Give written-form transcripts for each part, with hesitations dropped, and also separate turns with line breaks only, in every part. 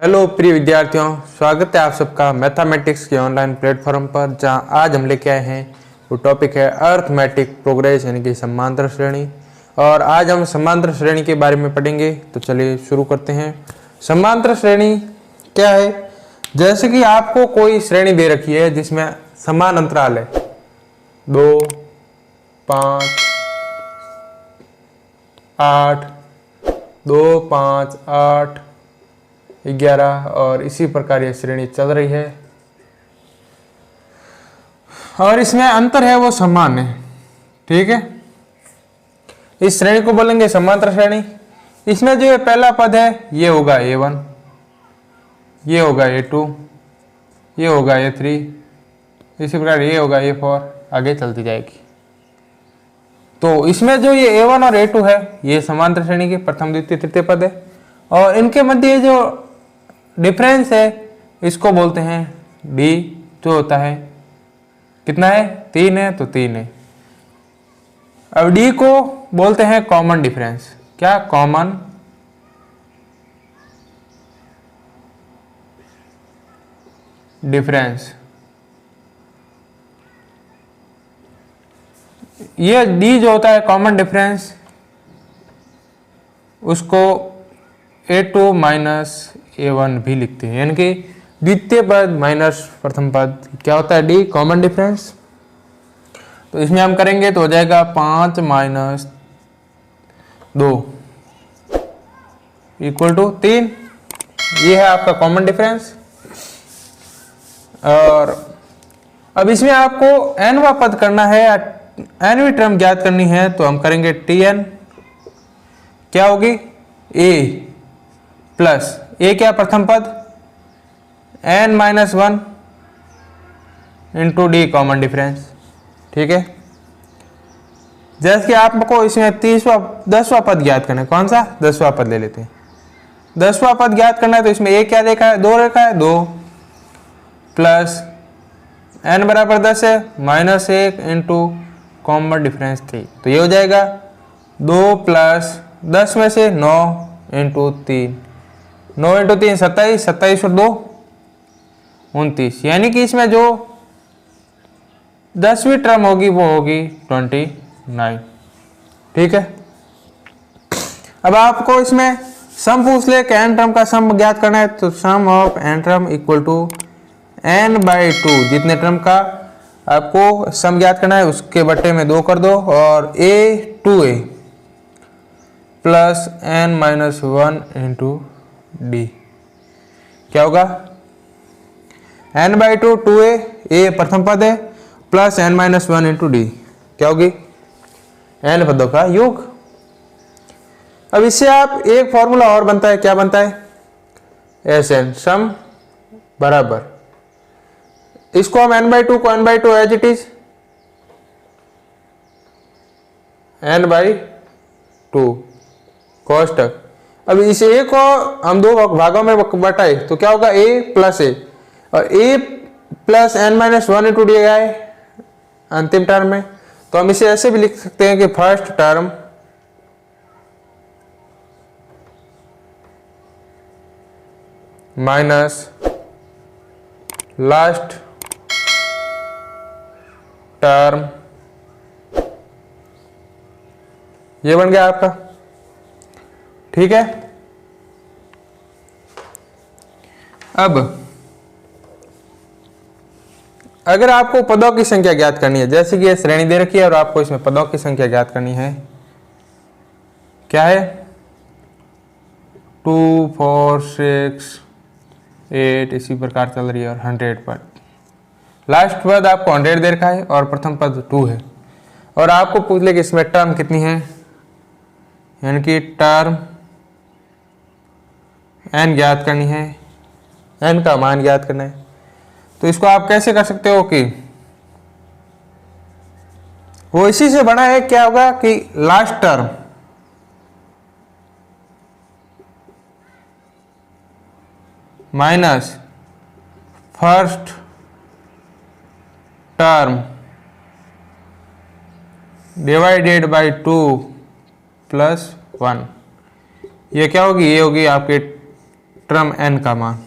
Hello प्रिय विद्यार्थियों, स्वागत है आप सबका मैथमेटिक्स के ऑनलाइन प्लेटफॉर्म पर, जहां आज हम लेके आए हैं वो टॉपिक है अर्थमेटिक प्रोग्रेस यानी कि समांतर श्रेणी। और आज हम समांतर श्रेणी के बारे में पढ़ेंगे। तो चलिए शुरू करते हैं। समांतर श्रेणी क्या है? जैसे कि आपको कोई श्रेणी दे रखी है जिसमें समान अंतराल है 2, 5, 8, 2, 5, 8, 11 और इसी प्रकार यह श्रेणी चल रही है और इसमें अंतर है वो समान है। ठीक है, इस श्रेणी को बोलेंगे समांतर श्रेणी। इसमें जो ये पहला पद है ये होगा A1, ये होगा A2, ये होगा A3, इसी प्रकार ये होगा A4, आगे चलती जाएगी। तो इसमें जो ये A1 और A2 है ये समांतर श्रेणी के प्रथम द्वितीय तृतीय पद है और इनके मध्य जो डिफरेंस है इसको बोलते हैं डी, जो होता है कितना है 3 है, तो 3 है। अब डी को बोलते हैं कॉमन डिफरेंस। क्या? Common difference. ये डी जो होता है कॉमन डिफरेंस, उसको A2 माइनस A1 भी लिखते हैं, यानी कि द्वितीय पद माइनस प्रथम पद। क्या होता है? D, common difference. तो इसमें हम करेंगे तो हो जाएगा 5 माइनस 2 इक्वल टू 3। ये है आपका कॉमन डिफरेंस। और अब इसमें आपको nवा पद करना है, nवी टर्म ज्ञात करनी है, तो हम करेंगे Tn। क्या होगी? a प्लस ए, क्या प्रथम पद, n minus 1 into D, common difference. ठीक है, जैसे कि आपको इसमें 10वां पद ज्ञात करना है। कौन सा? 10वां पद ले लेते हैं। 10वां पद ज्ञात करना है तो इसमें ए क्या देखा है? 2 रेखा है, 2 प्लस n बराबर 10 है, माइनस 1 इंटू कॉमन डिफरेंस 3। तो ये हो जाएगा 2 प्लस 10 में से 9 इंटू 3, 9 इंटू 3 27, 27 और 2 29, यानी कि इसमें जो 10वीं टर्म होगी वो होगी 29। ठीक है, अब आपको इसमें सम पूछ ले कि n टर्म का सम ज्ञात करना है, तो sum of n term equal to n/2। जितने टर्म का आपको सम ज्ञात करना है उसके बट्टे में 2 कर दो और A2A plus n minus 1 into D. क्या होगा? n/2 2a, a प्रथम पद है, plus n minus 1 into D. क्या होगी? n पदों का योग। अब इससे आप एक फॉर्मूला और बनता है। क्या बनता है? Sn, सम बराबर, इसको हम n/2 को n/2 as it is n/2 कोष्टक। अब इस a को हम 2 भागों में बटाए तो क्या होगा? a प्लस a, और a plus n minus 1 into दिया गया है अंतिम टर्म में। तो हम इसे ऐसे भी लिख सकते हैं कि first term minus last term, ये बन गया आपका। ठीक है, अब अगर आपको पदों की संख्या ज्ञात करनी है, जैसे कि ये श्रेणी दे रखी है और आपको इसमें पदों की संख्या ज्ञात करनी है। क्या है? 2, 4, 6, 8 इसी प्रकार चल रही है और 100 पद। लास्ट पद आपको 100 दे रखा है और प्रथम पद 2 है और आपको पूछ ले कि इसमें टर्म कितनी है, यानी कि टर्म n ज्ञात करनी है, n का मान ज्ञात करना है। तो इसको आप कैसे कर सकते हो कि वो इसी से बना है। क्या होगा कि last term minus first term divided by 2 plus 1। ये क्या होगी? ये होगी आपके टर्म n का मान,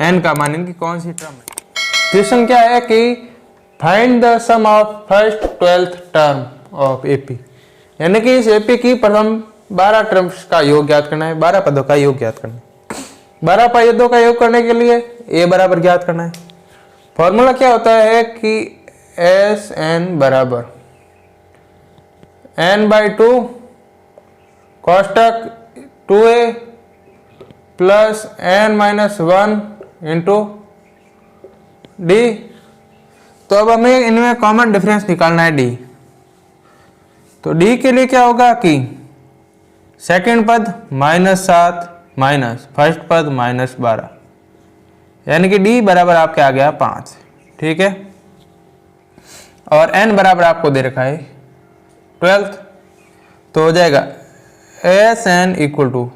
n का मान इनकी कौन सी टर्म है। क्वेश्चन क्या है कि find the sum of first 12th term of AP, यानी कि इस एपी की प्रथम 12 टर्म्स का योग ज्ञात करना है, 12 पदों का योग ज्ञात करना है। 12 पदों का योग करने के लिए a बराबर ज्ञात करना है। फॉर्मूला क्या होता है कि एस एन बराबर n/2 कोष्टक 2a plus n-1 into D. तो अब हमें इनमें कॉमन डिफरेंस निकालना है डी। तो डी के लिए क्या होगा कि सेकंड पद -7 माइनस फर्स्ट पद -12, यानी कि डी बराबर आपके आ गया 5, ठीक है। और n बराबर आपको दे रखा है 12th, तो हो जाएगा एस एन इक्वल टू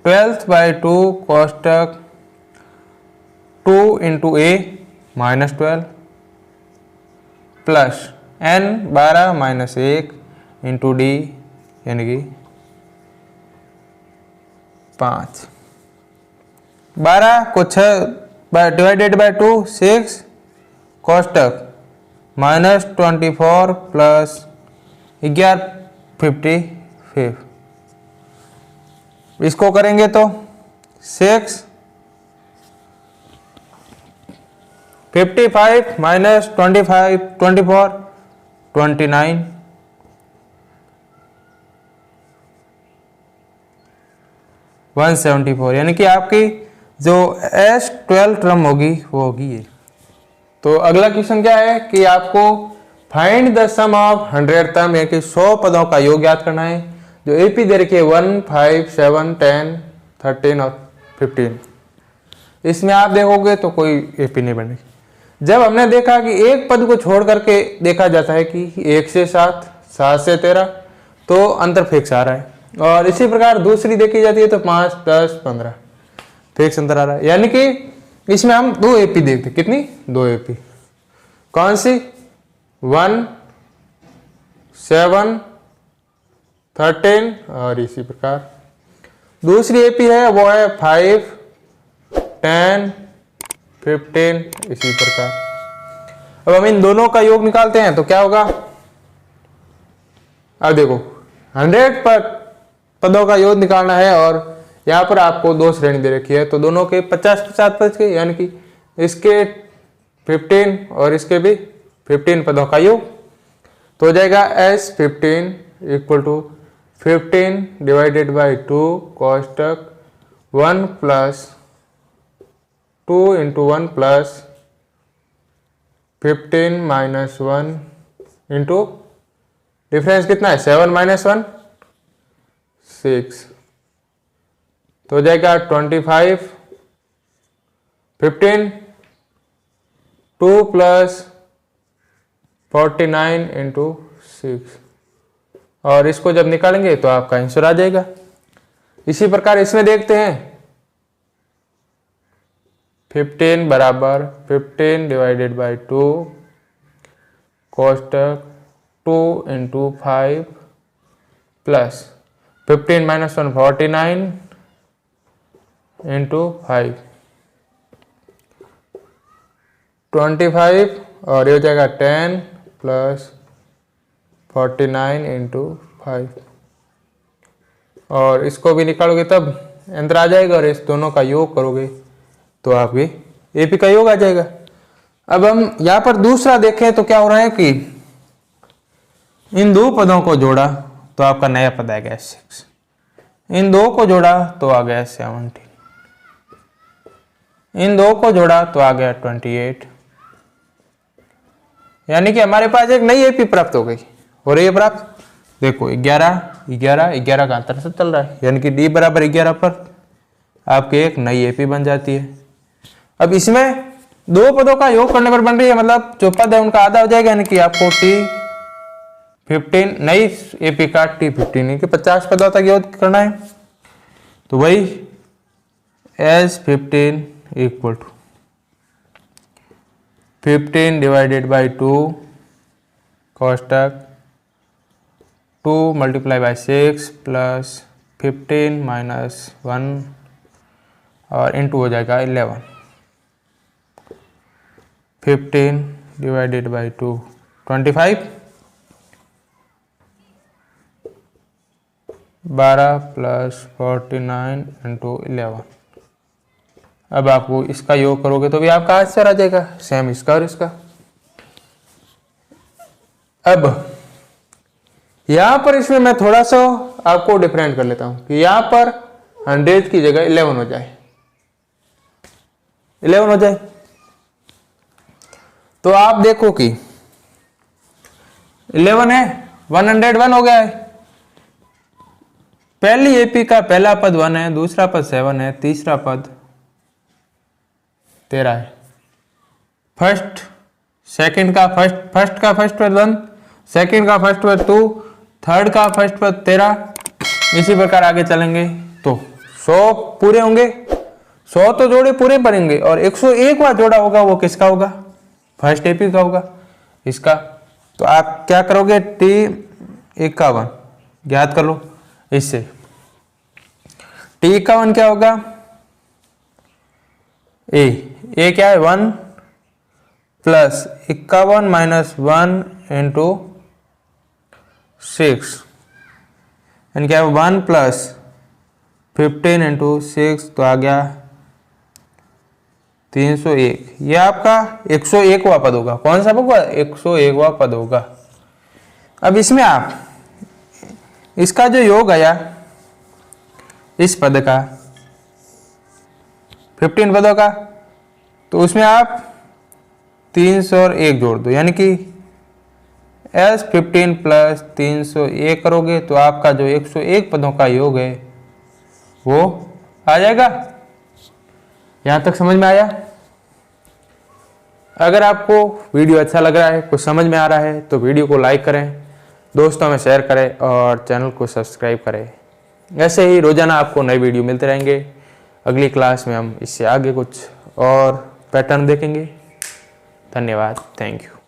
12/2 कोष्टक 2 into A -12 plus n 12 minus 1 into D, यानी कि 5। 12 को 6 डिवाइडेड बाय 2 6 कोष्टक -24 प्लस 11 55, इसको करेंगे तो 6 55 माइनस 24 29 174, यानी कि आपकी जो S12 टर्म होगी वो होगी ये। तो अगला क्वेश्चन क्या है कि आपको find the sum of 100 term, यानी कि 100 पदों का योग ज्ञात करना है। जो एपी दे रखी है 1 5 7 10 13 और 15, इसमें आप देखोगे तो कोई एपी नहीं बनेगी। जब हमने देखा कि एक पद को छोड़ करके देखा जाता है कि 1 से 7 7 से 13, तो अंतर फिक्स आ रहा है। और इसी प्रकार दूसरी देखी जाती है तो 5 10 15 फिक्स अंतर आ रहा है, यानी कि इसमें हम 2 एपी देखते। कितनी? 2 एपी। कौन सी? 1 7 13 और इसी प्रकार दूसरी एपी है वो है 5 10 15 इसी प्रकार। अब हम इन दोनों का योग निकालते हैं तो क्या होगा। अब देखो 100 पदों का योग निकालना है और यहाँ पर आपको 2 श्रेणी दे रखी है, तो दोनों के 50-50 पद के, यानी कि इसके 15 और इसके भी 15 पदों का योग, तो हो जाएगा S15 equal to 15 divided by 2 कोष्टक 1 plus 2 into 1 plus 15 minus 1 into difference कितना है 7 माइनस 1 6, तो हो जाएगा 25 15 2 प्लस 49 इंटू 6, और इसको जब निकालेंगे तो आपका आंसर आ जाएगा। इसी प्रकार इसमें देखते हैं 15 बराबर 15 डिवाइडेड बाई 2 कोष्टक 2 इंटू 5 प्लस 15 माइनस 1 49 इंटू 5 25, और ये हो जाएगा 10 प्लस 49 इंटू 5, और इसको भी निकालोगे तब अंतर आ जाएगा, और इस दोनों का योग करोगे तो आपके एपी का योग आ जाएगा। अब हम यहाँ पर दूसरा देखें तो क्या हो रहा है कि इन 2 पदों को जोड़ा तो आपका नया पद आ गया 6, इन 2 को जोड़ा तो आ गया 17, इन 2 को जोड़ा तो आ गया 28, यानी कि हमारे पास एक नई एपी प्राप्त हो गई। हो रही है प्राप्त, देखो 11 11 11 का अंतर से चल रहा है, यानी कि डी बराबर 11 पर आपकी एक नई एपी बन जाती है। अब इसमें 2 पदों का योग करने पर बन रही है, मतलब जो पद है उनका आधा हो जाएगा, यानी कि आपको T15 नई एपी का T15 के 50 पदों तक योग करना है। तो वही S15 equal to 15 divided by 2 कोष्टक 2 मल्टीप्लाई बाई 6 प्लस 15 माइनस 1 और इंटू हो जाएगा 11। 15 डिवाइडेड बाई 2 25। 12 plus 49 into 11। अब आपको इसका योग करोगे तो भी आपका आंसर आ जाएगा, सेम इसका और इसका। अब यहां पर इसमें मैं थोड़ा सा आपको डिफरेंट कर लेता हूं कि यहां पर 100 की जगह 11 हो जाए, 11 हो जाए। तो आप देखो कि 11 है, 101 हो गया है। पहली एपी का पहला पद 1 है, दूसरा पद 7 है, तीसरा पद 13 है। फर्स्ट का फर्स्ट पद 1, सेकंड का फर्स्ट पद 2, थर्ड का फर्स्ट पद 13। इसी प्रकार आगे चलेंगे तो 100 पूरे होंगे, 100 तो जोड़े पूरे पड़ेंगे और 101वां जोड़ा होगा वो किसका होगा, फर्स्ट एपी का होगा, इसका। तो आप क्या करोगे, T51 ज्ञात कर लो इससे। T51 क्या होगा, ए क्या है 1 प्लस 51 माइनस 1 इंटू 6, यानी क्या है 1 प्लस 15 इंटू 6, तो आ गया 301। ये आपका 101वां पद होगा। कौन सा होगा, 101वां पद होगा। अब इसमें आप इसका जो योग आया इस पद का 15 पदों का, तो उसमें आप 301 जोड़ दो, यानी कि S15 प्लस 301 करोगे तो आपका जो 101 पदों का योग है वो आ जाएगा। यहां तक समझ में आया? अगर आपको वीडियो अच्छा लग रहा है, कुछ समझ में आ रहा है, तो वीडियो को लाइक करें, दोस्तों में शेयर करें और चैनल को सब्सक्राइब करें। ऐसे ही रोजाना आपको नए वीडियो मिलते रहेंगे। अगली क्लास में हम इससे आगे कुछ और पैटर्न देखेंगे। धन्यवाद, थैंक यू।